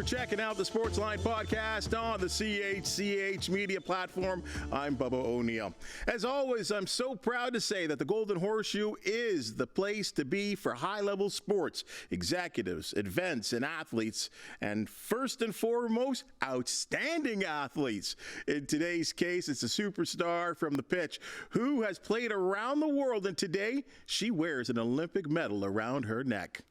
checking out the Sportsline Podcast on the CHCH media platform. I'm Bubba O'Neill. As always, I'm so proud to say that the Golden Horseshoe is the place to be for high-level sports, executives, events, and athletes, and first and foremost, outstanding athletes. In today's case, it's a superstar from the pitch who has played around the world, and today she wears an Olympic medal around her neck.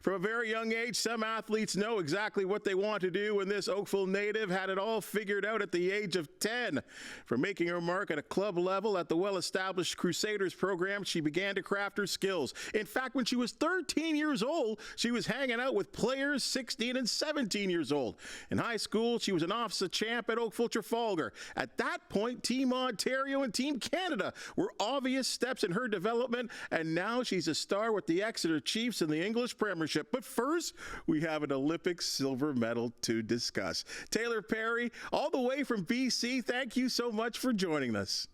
From a very young age, some athletes know exactly what they want to do, and this Oakville native had it all figured out at the age of 10. From making her mark at a club level at the well-established Crusaders program, she began to craft her skills. In fact, when she was 13 years old, she was hanging out with players 16 and 17 years old. In high school, she was an OFSA champ at Oakville Trafalgar. At that point, Team Ontario and Team Canada were obvious steps in her development, and now she's a star with the Exeter Chiefs in the English Premiership. But first, we have an Olympic silver medal to discuss. Taylor Perry, all the way from BC, thank you so much for joining us.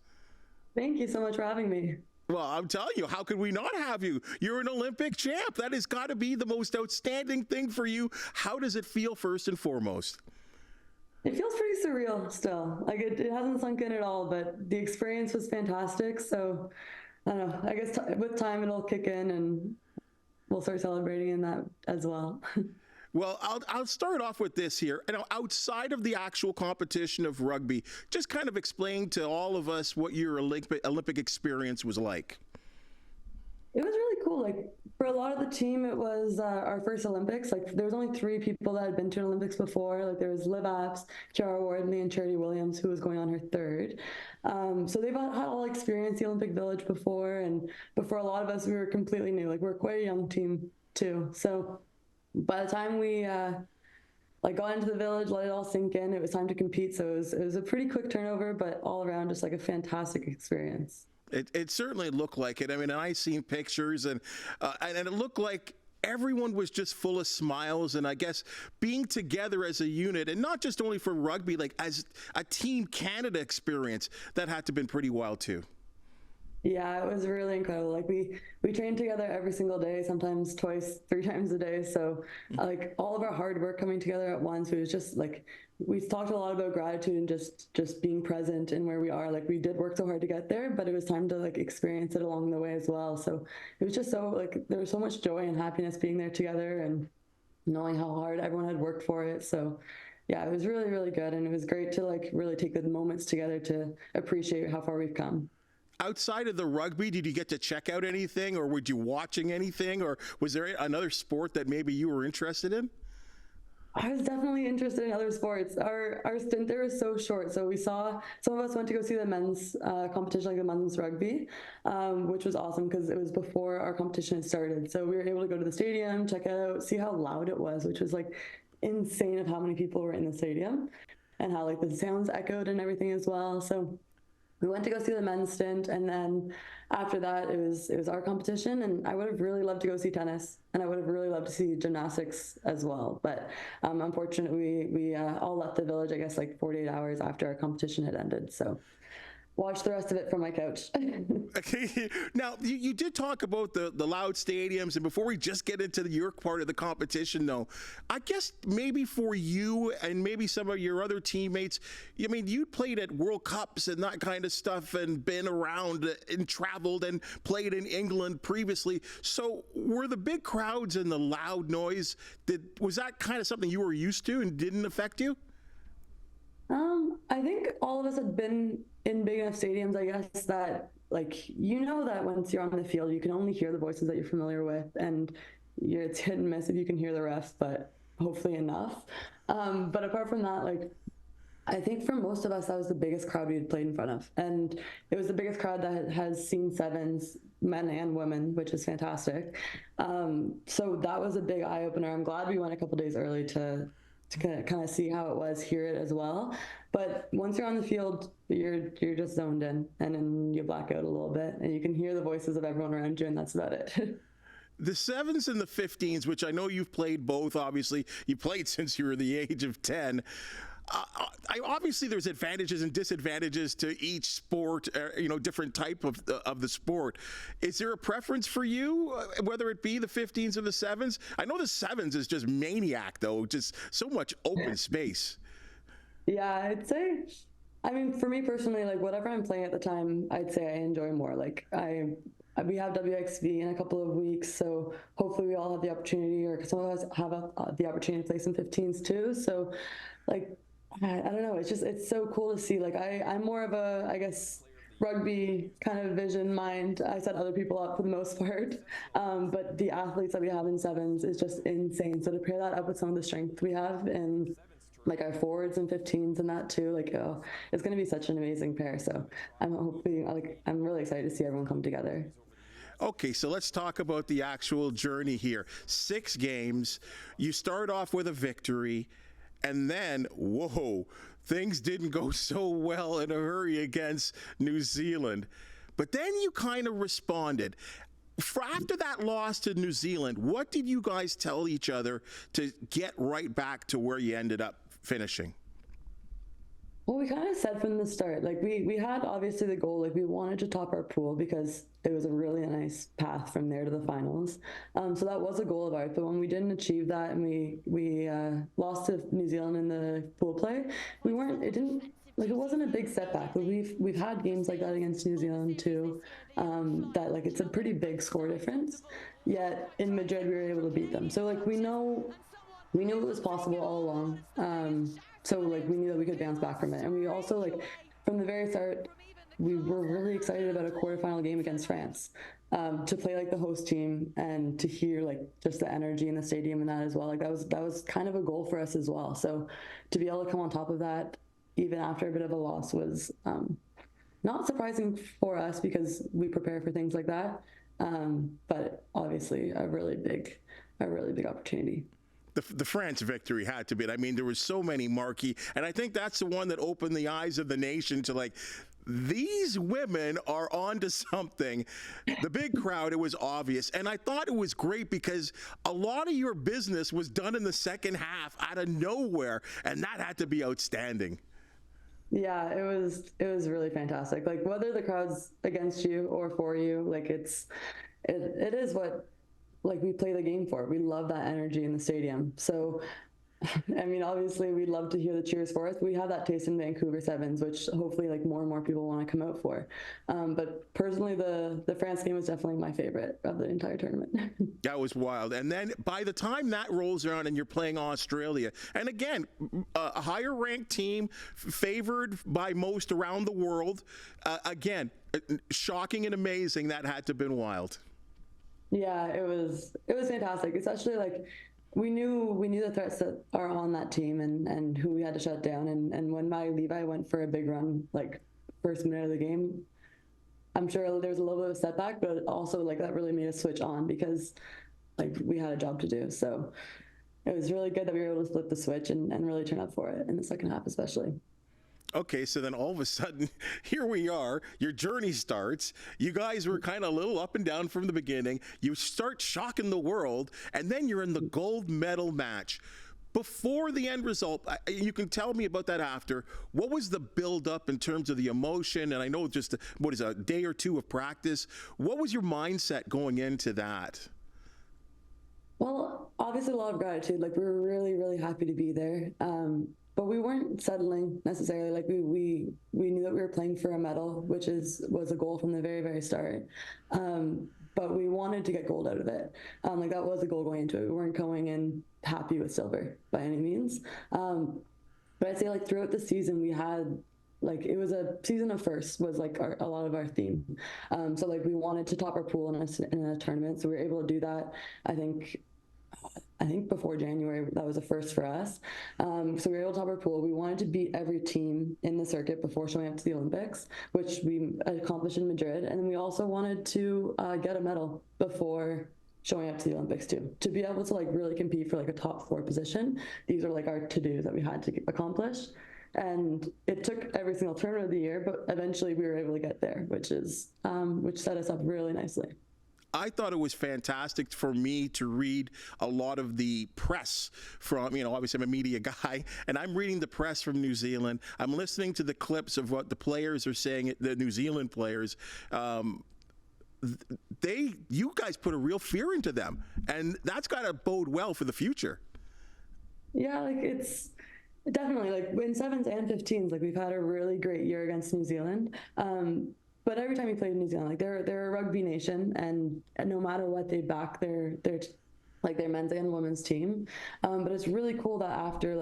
Thank you so much for having me. Well, I'm telling you, how could we not have you? You're an Olympic champ. That has got to be the most outstanding thing for you. How does it feel, first and foremost? It feels pretty surreal still. Like it hasn't sunk in at all, but the experience was fantastic. So I don't know, I guess with time it'll kick in and we'll start celebrating in that as well. Well, I'll start off with this here. Outside of the actual competition of rugby, just kind of explain to all of us what your Olympic experience was like. It was really cool. Like for a lot of the team, it was our first Olympics. Like there was only 3 people that had been to an Olympics before. Like there was Liv Apps, Kiara Wardley, and Charity Williams, who was going on her 3rd. So they've had all experienced the Olympic Village before, and before a lot of us, we were completely new. Like we're quite a young team too. So by the time we got into the village, let it all sink in, it was time to compete. So it was a pretty quick turnover, but all around just like a fantastic experience. It certainly looked like it. I mean, I seen pictures and it looked like everyone was just full of smiles, and I guess being together as a unit, and not just only for rugby, like as a Team Canada experience, that had to have been pretty wild too. Yeah, it was really incredible. Like we trained together every single day, sometimes twice, 3 times a day. So like all of our hard work coming together at once, it was just like, we talked a lot about gratitude and just being present in where we are. Like we did work so hard to get there, but it was time to like experience it along the way as well. So it was just so like, there was so much joy and happiness being there together and knowing how hard everyone had worked for it. So yeah, it was really, really good. And it was great to like really take the moments together to appreciate how far we've come. Outside of the rugby, did you get to check out anything, or were you watching anything, or was there another sport that maybe you were interested in? I was definitely interested in other sports. Our stint there was so short. So we saw, some of us went to go see the men's competition, like the men's rugby, which was awesome because it was before our competition had started. So we were able to go to the stadium, check it out, see how loud it was, which was like insane of how many people were in the stadium and how like the sounds echoed and everything as well. So we went to go see the men's stint, and then after that, it was our competition, and I would have really loved to go see tennis, and I would have really loved to see gymnastics as well. But unfortunately, we all left the village, I guess, like 48 hours after our competition had ended. So watch the rest of it from my couch. Okay. Now, you did talk about the loud stadiums, and before we just get into your part of the competition, though, I guess maybe for you and maybe some of your other teammates, I mean, you played at World Cups and that kind of stuff and been around and traveled and played in England previously. So were the big crowds and the loud noise, was that kind of something you were used to and didn't affect you? I think all of us had been in big enough stadiums, I guess, that like, you know, that once you're on the field, you can only hear the voices that you're familiar with, and it's hit and miss if you can hear the refs, but hopefully enough. But apart from that, like, I think for most of us, that was the biggest crowd we had played in front of. And it was the biggest crowd that has seen sevens, men and women, which is fantastic. So that was a big eye opener. I'm glad we went a couple days early to kind of see how it was, hear it as well. But once you're on the field, you're just zoned in, and then you black out a little bit and you can hear the voices of everyone around you, and that's about it. The sevens and the 15s, which I know you've played both, obviously. You played since you were the age of 10. Obviously there's advantages and disadvantages to each sport, different type of the sport. Is there a preference for you, whether it be the 15s or the 7s? I know the 7s is just maniac, though, just so much open space. Yeah, I'd say, I mean, for me personally, like whatever I'm playing at the time, I'd say I enjoy more. Like we have WXV in a couple of weeks, so hopefully we all have the opportunity, or some of us have the opportunity to play some 15s too. So, like, I don't know. It's so cool to see. Like I'm more of a, I guess, rugby kind of vision mind. I set other people up for the most part, but the athletes that we have in 7s is just insane. So to pair that up with some of the strength we have in like our forwards and 15s and that too, like, oh, it's going to be such an amazing pair. So I'm really excited to see everyone come together. Okay, so let's talk about the actual journey here. 6 games. You start off with a victory, and then, whoa, things didn't go so well in a hurry against New Zealand. But then you kind of responded. After that loss to New Zealand, what did you guys tell each other to get right back to where you ended up finishing? Well, we kind of said from the start, like we had obviously the goal, like we wanted to top our pool because it was a really nice path from there to the finals. So that was a goal of ours. But when we didn't achieve that and we lost to New Zealand in the pool play, it wasn't a big setback. But we've had games like that against New Zealand too, that like it's a pretty big score difference. Yet in Madrid we were able to beat them. So like we knew it was possible all along. So like we knew that we could bounce back from it. And we also, like, from the very start, we were really excited about a quarterfinal game against France, to play like the host team and to hear like just the energy in the stadium and that as well. Like that was kind of a goal for us as well. So to be able to come on top of that, even after a bit of a loss, was not surprising for us because we prepare for things like that. But obviously a really big opportunity. The France victory had to be. I mean, there were so many marquee, and I think that's the one that opened the eyes of the nation to, like, these women are onto something. The big crowd, it was obvious. And I thought it was great because a lot of your business was done in the second half out of nowhere, and that had to be outstanding. Yeah, it was really fantastic. Like, whether the crowd's against you or for you, like it is what, like, we play the game for. We love that energy in the stadium. So, I mean, obviously we'd love to hear the cheers for us. We have that taste in Vancouver Sevens, which hopefully like more and more people want to come out for. But personally, the France game was definitely my favorite of the entire tournament. That was wild. And then by the time that rolls around and you're playing Australia, and again, a higher ranked team, favored by most around the world, again, shocking and amazing. That had to have been wild. Yeah, it was fantastic. Especially like we knew the threats that are on that team and who we had to shut down. And when Maddie Levi went for a big run, like first minute of the game, I'm sure there was a little bit of a setback, but also like that really made us switch on because like we had a job to do. So it was really good that we were able to flip the switch and really turn up for it in the second half, especially. Okay, so then all of a sudden, here we are. Your journey starts. You guys were kind of a little up and down from the beginning. You start shocking the world, and then you're in the gold medal match. Before the end result, you can tell me about that after. What was the build-up in terms of the emotion? And I know just, a day or two of practice. What was your mindset going into that? Well, obviously a lot of gratitude. Like, we were really, really happy to be there. But we weren't settling necessarily. Like we knew that we were playing for a medal, which was a goal from the very, very start. But we wanted to get gold out of it. Like that was a goal going into it. We weren't going in happy with silver by any means. But I'd say like throughout the season we had, like, it was a season of firsts was like a lot of our theme. So like we wanted to top our pool in a tournament. So we were able to do that. I think before January, that was a first for us. So we were able to top our pool. We wanted to beat every team in the circuit before showing up to the Olympics, which we accomplished in Madrid. And then we also wanted to get a medal before showing up to the Olympics too. To be able to like really compete for like a top 4 position, these are like our to-dos that we had to accomplish. And it took every single tournament of the year, but eventually we were able to get there, which set us up really nicely. I thought it was fantastic for me to read a lot of the press from, obviously I'm a media guy, and I'm reading the press from New Zealand. I'm listening to the clips of what the players are saying, the New Zealand players. You guys put a real fear into them, and that's got to bode well for the future. Yeah, like it's definitely like in sevens and 15s, like we've had a really great year against New Zealand. But every time we played New Zealand, like they're a rugby nation, and no matter what, they back their men's and women's team. But it's really cool that after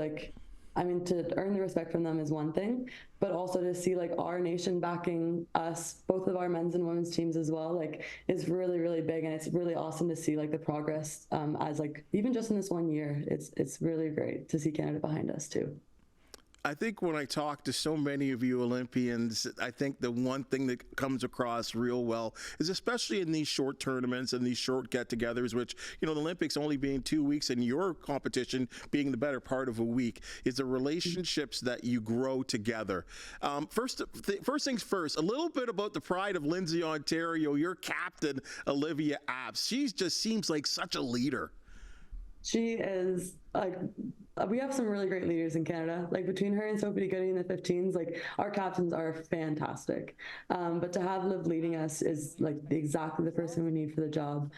to earn the respect from them is one thing, but also to see like our nation backing us, both of our men's and women's teams as well, like is really, really big. And it's really awesome to see like the progress as like, even just in this 1 year, it's really great to see Canada behind us too. I think when I talk to so many of you Olympians, I think the one thing that comes across real well is, especially in these short tournaments and these short get-togethers, which, the Olympics only being 2 weeks and your competition being the better part of a week, is the relationships that you grow together. First things first, a little bit about the pride of Lindsay, Ontario, your captain, Olivia Apps. She just seems like such a leader. She is like, we have some really great leaders in Canada. Like between her and Sophie Goody in the 15s, like our captains are fantastic. But to have Liv leading us is like exactly the person we need for the job.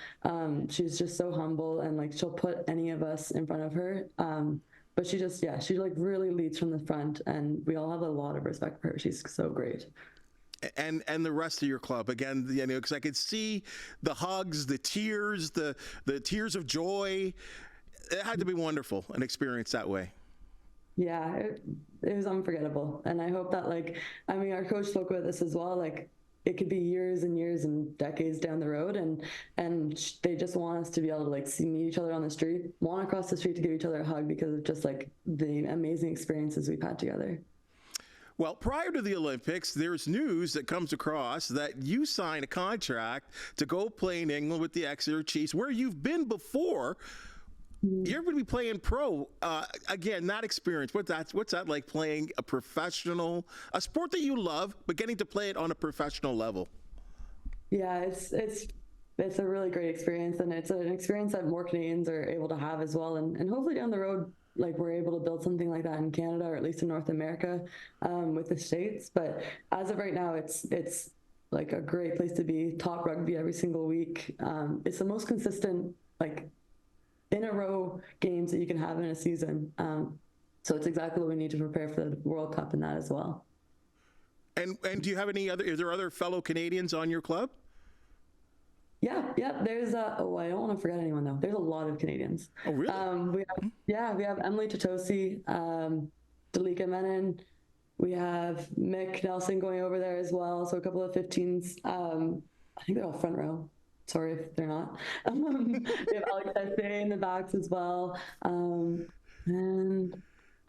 She's just so humble, and like she'll put any of us in front of her. But she like really leads from the front, and we all have a lot of respect for her. She's so great. And the rest of your club, again, because I could see the hugs, the tears, the tears of joy. It had to be wonderful, an experience that way. Yeah, it was unforgettable. And I hope that our coach spoke about this as well, like it could be years and years and decades down the road, and they just want us to be able to meet each other on the street, want to cross the street to give each other a hug because of just like the amazing experiences we've had together. Well, prior to the Olympics, there's news that comes across that you signed a contract to go play in England with the Exeter Chiefs, where you've been before. You're going to be playing pro. Again, that experience, what's that like, playing a sport that you love, but getting to play it on a professional level? Yeah, it's a really great experience, and it's an experience that more Canadians are able to have as well. And hopefully down the road, like we're able to build something like that in Canada, or at least in North America, with the States. But as of right now, it's like a great place to be. Top rugby every single week. It's the most consistent, in a row games that you can have in a season. So it's exactly what we need to prepare for the World Cup and that as well. And do you have is there other fellow Canadians on your club? Yeah. There's I don't want to forget anyone though. There's a lot of Canadians. Oh, really? We have Emily Totosi, Dalika Menon. We have Mick Nelson going over there as well. So a couple of 15s. I think they're all front row. Sorry if they're not. We have Alex Essay in the backs as well. And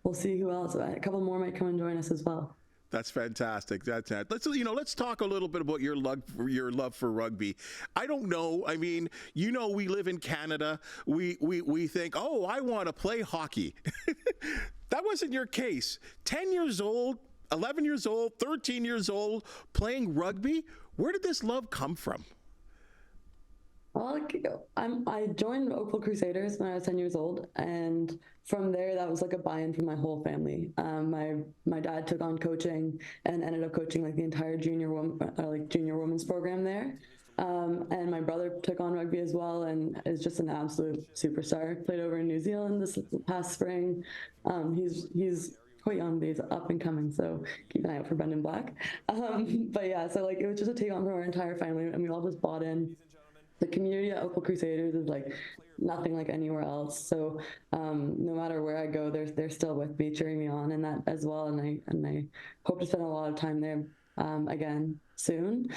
we'll see who else. A couple more might come and join us as well. That's fantastic. Let's talk a little bit about your love for rugby. I don't know. I mean, we live in Canada. We think, oh, I want to play hockey. That wasn't your case. 10 years old, 11 years old, 13 years old, playing rugby. Where did this love come from? Well, I joined Oakville Crusaders when I was 10 years old, and from there, that was like a buy-in from my whole family. My dad took on coaching and ended up coaching the entire junior women's program there. And my brother took on rugby as well, and is just an absolute superstar. Played over in New Zealand this past spring. He's quite young, but he's up and coming, so keep an eye out for Brendan Black. But yeah, so it was just a take on from our entire family, and we all just bought in. The community at Oakville Crusaders is nothing like anywhere else. So no matter where I go, they're still with me, cheering me on, and that as well. And I hope to spend a lot of time there again soon.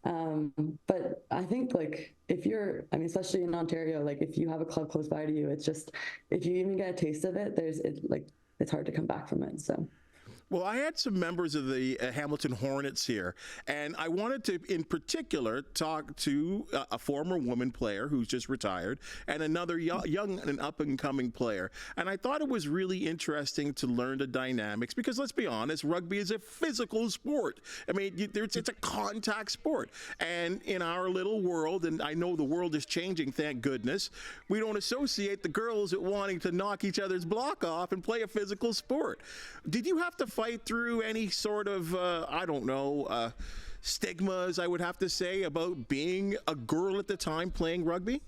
But I think if you're, especially in Ontario, if you have a club close by to you, it's just, if you even get a taste of it, it's hard to come back from it. So. Well, I had some members of the Hamilton Hornets here, and I wanted to, in particular, talk to a former woman player who's just retired and another young and up-and-coming player. And I thought it was really interesting to learn the dynamics because, let's be honest, rugby is a physical sport. I mean, it's a contact sport. And in our little world, and I know the world is changing, thank goodness, we don't associate the girls at wanting to knock each other's block off and play a physical sport. Did you have to fight through any sort of, stigmas, I would have to say, about being a girl at the time playing rugby?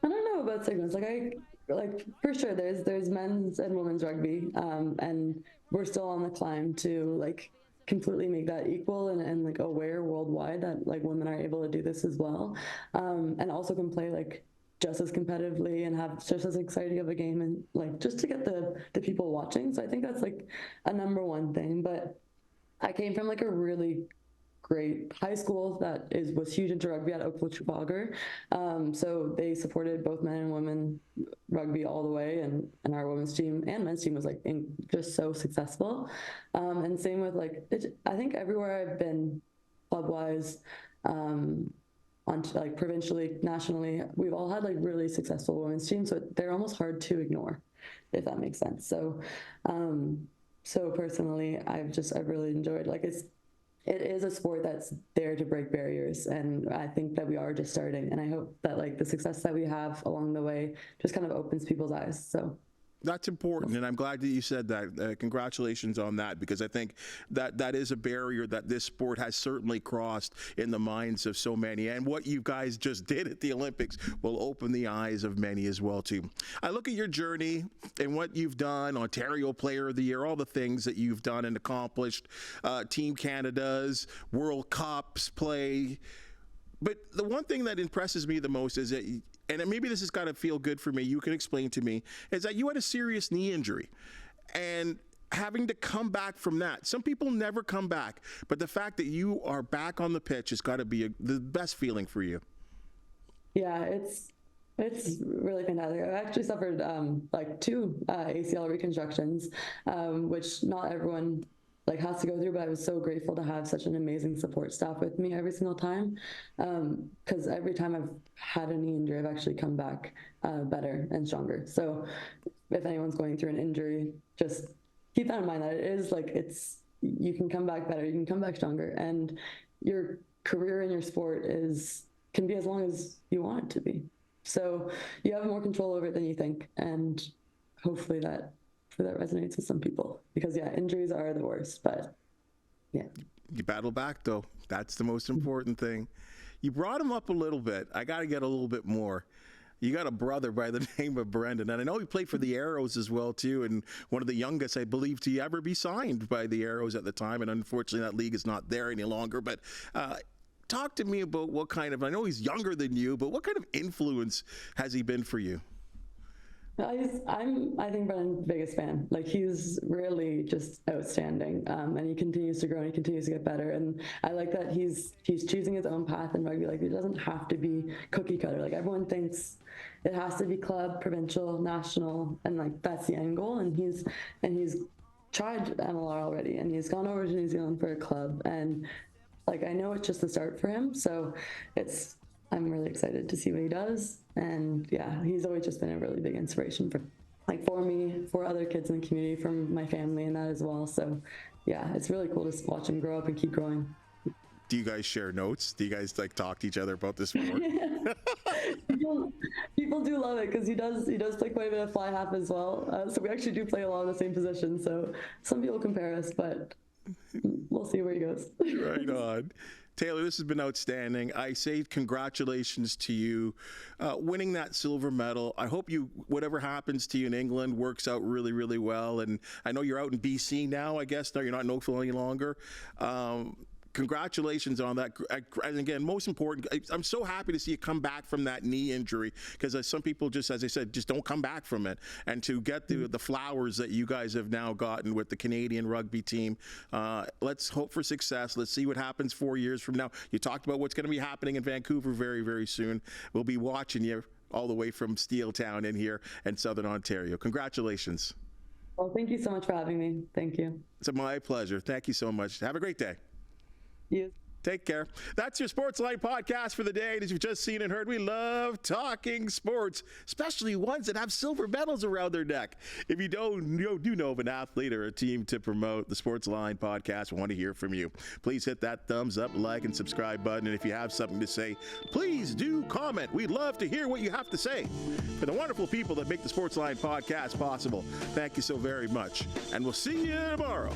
I don't know about stigmas. Like for sure, there's men's and women's rugby, and we're still on the climb to like completely make that equal and like aware worldwide that like women are able to do this as well, and also can play like just as competitively and have just as exciting of a game, and like just to get the people watching. So I think that's like a number one thing. But I came from like a really great high school that was huge into rugby at Oakville. So they supported both men and women rugby all the way, and our women's team and men's team was like just so successful. And same with like I think everywhere I've been club wise, on like provincially, nationally, we've all had like really successful women's teams, so they're almost hard to ignore, if that makes sense. So so personally, I've really enjoyed, like it is a sport that's there to break barriers, and I think that we are just starting, and I hope that like the success that we have along the way just kind of opens people's eyes. So that's important, and I'm glad that you said that. Congratulations on that, because I think that is a barrier that this sport has certainly crossed in the minds of so many. And what you guys just did at the Olympics will open the eyes of many as well, too. I look at your journey and what you've done, Ontario Player of the Year, all the things that you've done and accomplished, Team Canada's, World Cups play. But the one thing that impresses me the most is that, and maybe this has got to feel good for me, you can explain to me, is that you had a serious knee injury. And having to come back from that, some people never come back, but the fact that you are back on the pitch has got to be the best feeling for you. Yeah, it's really fantastic. I've actually suffered like 2 ACL reconstructions, which not everyone like has to go through, but I was so grateful to have such an amazing support staff with me every single time, because every time I've had a knee injury, I've actually come back better and stronger. So if anyone's going through an injury, just keep that in mind, that it is like, you can come back better, you can come back stronger, and your career in your sport can be as long as you want it to be. So you have more control over it than you think, and hopefully that resonates with some people, because yeah, injuries are the worst, but yeah. You battle back though. That's the most important thing. You brought him up a little bit. I got to get a little bit more. You got a brother by the name of Brendan, and I know he played for the Arrows as well too, and one of the youngest, I believe, to ever be signed by the Arrows at the time, and unfortunately that league is not there any longer. But talk to me about what kind of, I know he's younger than you, but what kind of influence has he been for you? I think Brennan's biggest fan. Like, he's really just outstanding, and he continues to grow and he continues to get better. And I like that he's choosing his own path in rugby. Like, it doesn't have to be cookie cutter. Like, everyone thinks it has to be club, provincial, national, and like that's the end goal. And he's tried MLR already, and he's gone over to New Zealand for a club. And like, I know it's just the start for him. So I'm really excited to see what he does. And yeah, he's always just been a really big inspiration for me, for other kids in the community, from my family and that as well. So yeah, it's really cool to watch him grow up and keep growing. Do you guys share notes? Do you guys like talk to each other about this sport? People do love it, because he does play quite a bit of fly half as well. So we actually do play a lot of the same positions. So some people compare us, but we'll see where he goes. Right on. Taylor, this has been outstanding. I say congratulations to you winning that silver medal. I hope whatever happens to you in England works out really, really well. And I know you're out in BC now, I guess. No, you're not in Oakville any longer. Congratulations on that. And again, most important, I'm so happy to see you come back from that knee injury, because some people just, as I said, just don't come back from it. And to get the flowers that you guys have now gotten with the Canadian rugby team, let's hope for success. Let's see what happens 4 years from now. You talked about what's going to be happening in Vancouver very, very soon. We'll be watching you all the way from Steeltown in here in Southern Ontario. Congratulations. Well, thank you so much for having me. Thank you. It's my pleasure. Thank you so much. Have a great day. You. Take care. That's your Sportsline podcast for the day. And as you've just seen and heard, we love talking sports, especially ones that have silver medals around their neck. If you do know of an athlete or a team to promote, the Sportsline podcast, we want to hear from you. Please hit that thumbs up, like, and subscribe button. And if you have something to say, please do comment. We'd love to hear what you have to say. For the wonderful people that make the Sportsline podcast possible, thank you so very much. And we'll see you tomorrow.